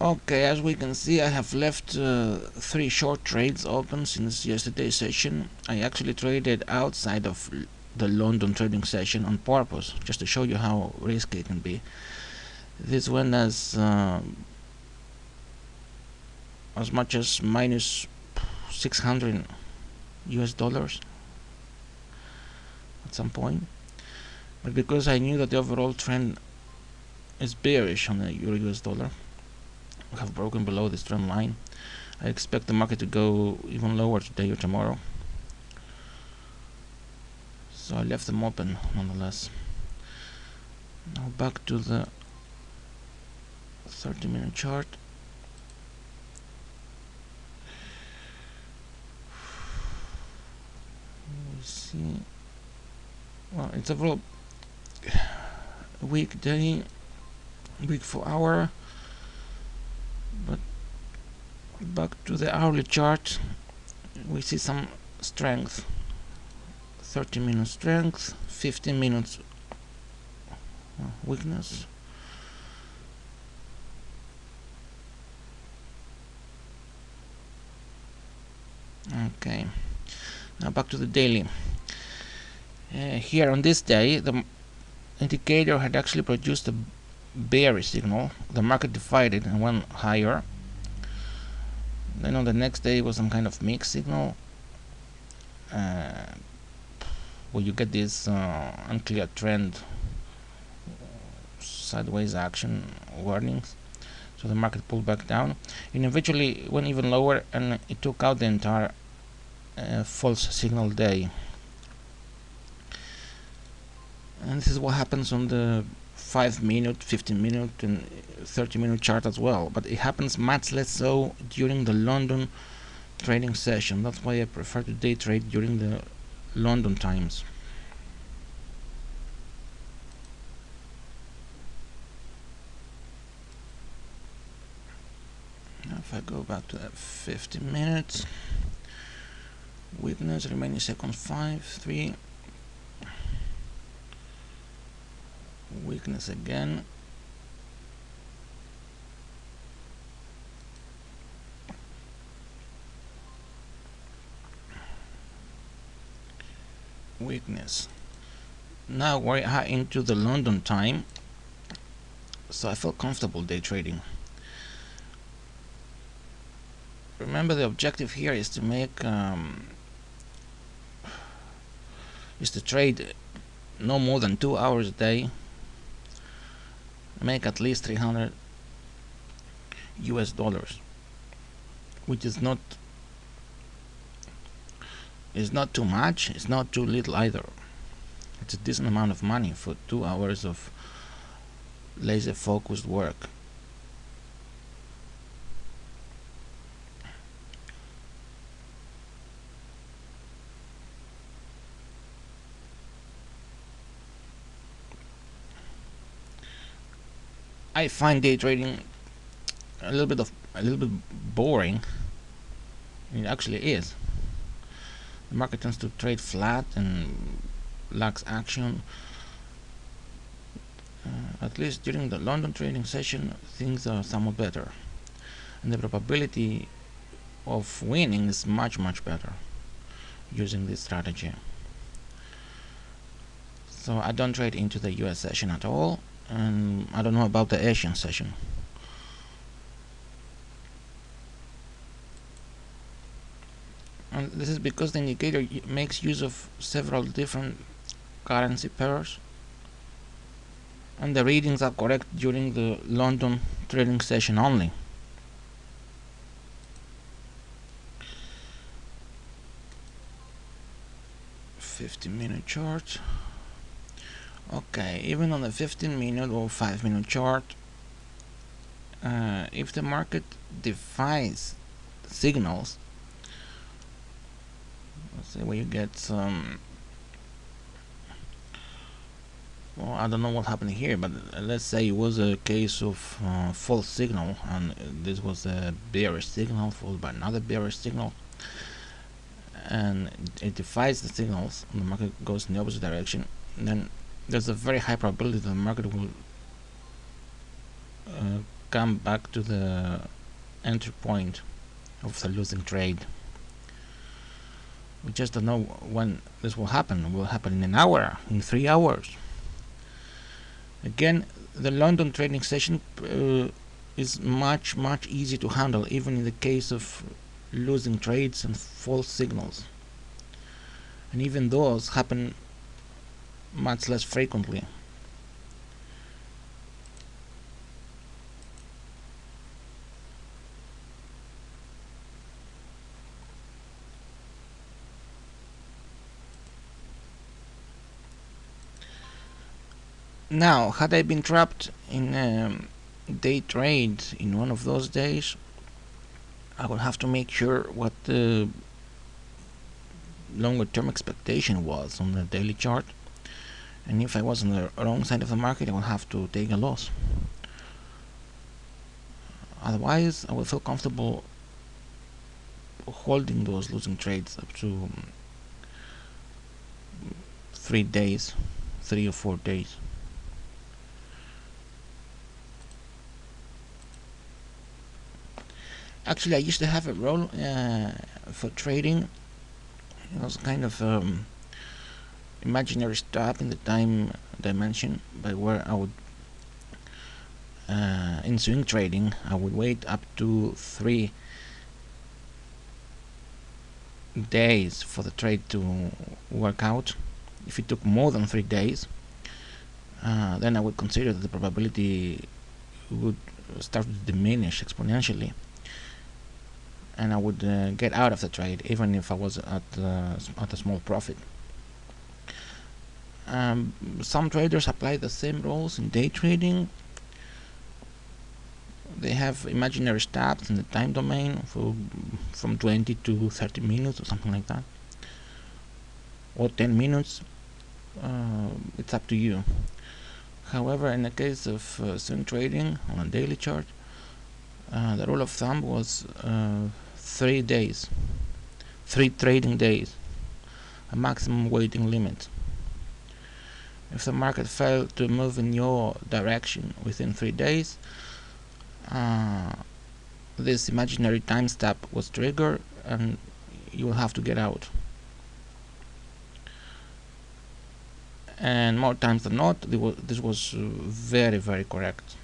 Okay, as we can see, I have left 3 short trades open since yesterday's session. I actually traded outside of the London trading session on purpose, just to show you how risky it can be. This went as much as minus 600 US dollars at some point, but because I knew that the overall trend is bearish on the Euro US dollar, we have broken below this trend line. I expect the market to go even lower today or tomorrow, so I left them open nonetheless. Now back to the 30-minute chart. We see, well, it's a real weak day, weak for hour, but back to the hourly chart, we see some strength. 30-minute strength, 15 minutes weakness. Okay, now back to the daily. Here on this day, the indicator had actually produced a bearish signal. The market divided and went higher. Then on the next day was some kind of mixed signal, where you get this unclear trend, sideways action warnings. So the market pulled back down and eventually went even lower, and it took out the entire false signal day. And this is what happens on the 5-minute, 15-minute and 30-minute chart as well, but it happens much less so during the London trading session. That's why I prefer to day trade during the London times. Now if I go back to that 50 minutes, weakness, remaining seconds 5, 3, weakness again, weakness. Now we're into the London time, so I feel comfortable day trading. Remember, the objective here is to make is to trade no more than 2 hours a day, make at least 300 US dollars, which is not too much, it's not too little either. It's a decent amount of money for 2 hours of laser focused work. I find day trading a little bit boring. It actually is. The market tends to trade flat and lacks action. At least during the London trading session, things are somewhat better, and the probability of winning is much better using this strategy. So I don't trade into the US session at all, and I don't know about the Asian session. And this is because the indicator makes use of several different currency pairs, and the readings are correct during the London trading session only. $15-minute chart. Okay, even on the 15-minute or 5-minute chart, if the market defies signals, let's say where you get some, well, I don't know what happened here, but let's say it was a case of false signal, and this was a bearish signal followed by another bearish signal, and it defies the signals and the market goes in the opposite direction, then there's a very high probability that the market will come back to the entry point of the losing trade. We just don't know when this will happen. It will happen in an hour, in 3 hours. Again, the London trading session is much easier to handle, even in the case of losing trades and false signals. And even those happen much less frequently. Now, had I been trapped in a day trade in one of those days, I would have to make sure what the longer term expectation was on the daily chart, and if I was on the wrong side of the market, I would have to take a loss. Otherwise, I would feel comfortable holding those losing trades up to 3 days, 3 or 4 days. Actually, I used to have a role for trading. It was kind of imaginary stop in the time dimension, by where I would in swing trading I would wait up to 3 days for the trade to work out. If it took more than 3 days, then I would consider that the probability would start to diminish exponentially, and I would get out of the trade even if I was at a small profit. Some traders apply the same rules in day trading. They have imaginary stops in the time domain from 20 to 30 minutes or something like that, or 10 minutes. It's up to you. However, in the case of swing trading on a daily chart, the rule of thumb was 3 days, 3 trading days, a maximum waiting limit. If the market failed to move in your direction within 3 days, this imaginary time step was triggered and you will have to get out. And more times than not, this was very correct.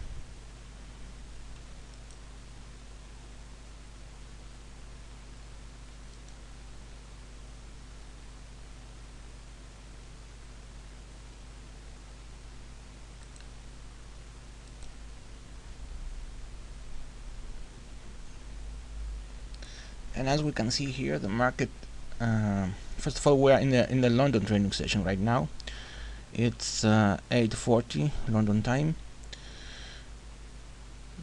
And as we can see here, the market, first of all, we are in the London trading session right now. It's 8:40 London time,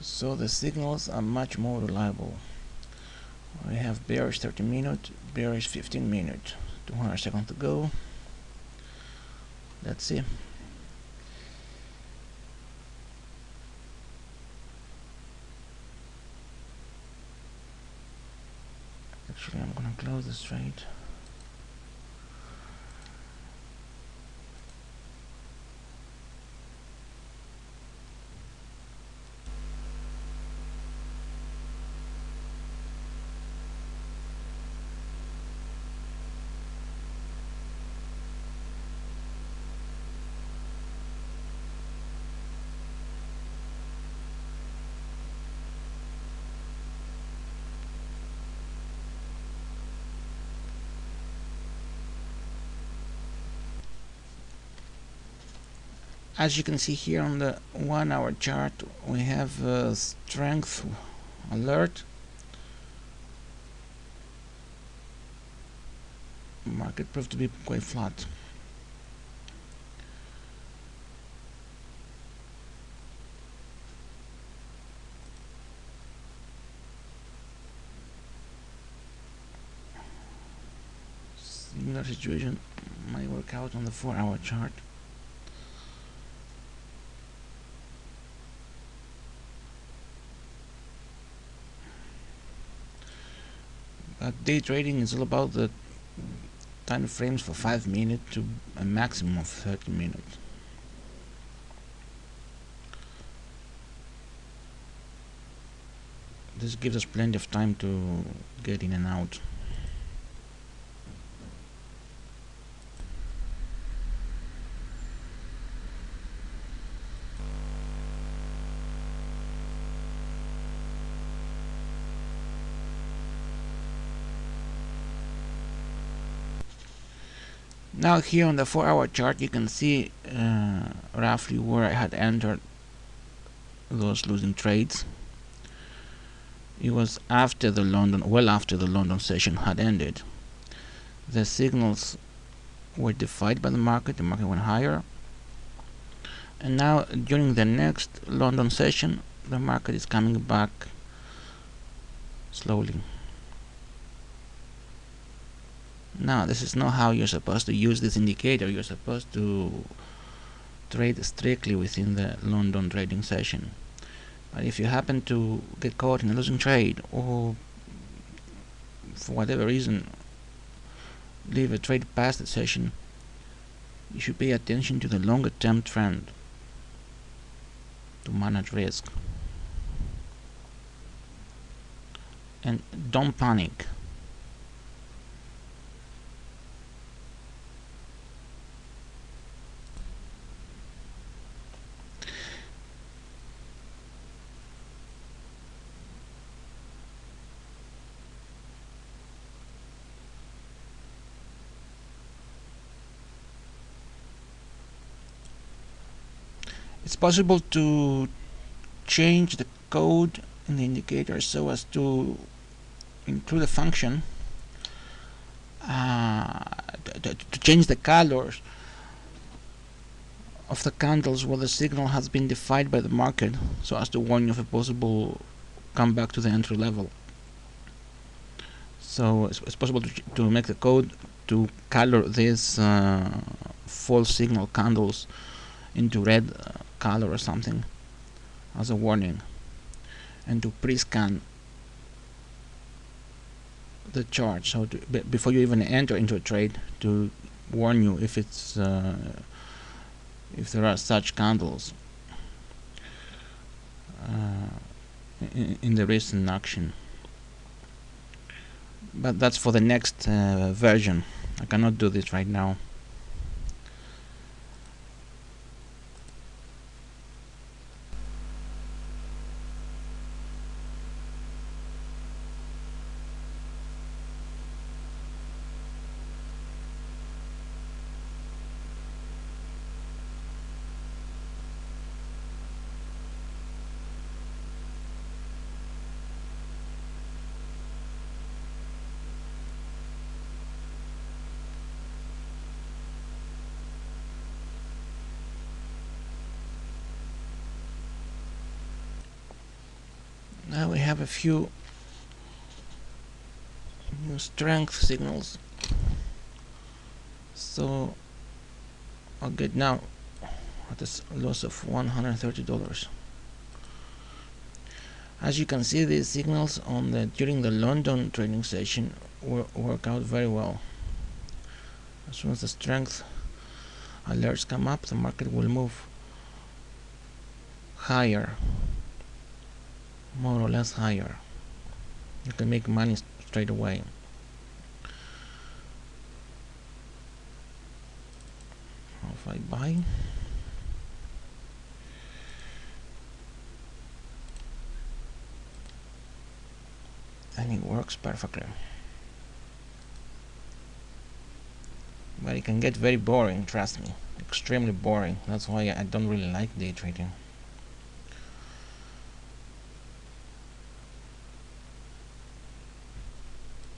so the signals are much more reliable. We have bearish 30 minute, bearish 15 minute, 200 seconds to go. Let's see. Actually, I'm gonna close this trade. As you can see here on the 1 hour chart, we have a strength alert. Market proved to be quite flat. Similar situation might work out on the 4 hour chart. But day trading is all about the time frames for 5 minutes to a maximum of 30 minutes. this gives us plenty of time to get in and out. Now here on the 4-hour chart you can see roughly where I had entered those losing trades. It was after the well after the London session had ended. The signals were defied by the market went higher, and now during the next London session the market is coming back slowly. Now this is not how you're supposed to use this indicator. You're supposed to trade strictly within the London trading session. But if you happen to get caught in a losing trade, or for whatever reason leave a trade past the session, you should pay attention to the longer term trend to manage risk. And don't panic. It's possible to change the code in the indicator so as to include a function to change the colors of the candles where the signal has been defied by the market, so as to warn you of a possible comeback to the entry level. So it's possible to make the code to color these false signal candles into red color or something as a warning, and to pre-scan the chart, so before you even enter into a trade, to warn you if it's if there are such candles in the recent action. But that's for the next version. I cannot do this right now. Now we have a few new strength signals. So I'll get now at a loss of $130. As you can see, these signals during the London trading session work out very well. As soon as the strength alerts come up, the market will move higher, more or less higher. You can make money straight away. If I buy, and it works perfectly. But it can get very boring, trust me, extremely boring. That's why I don't really like day trading.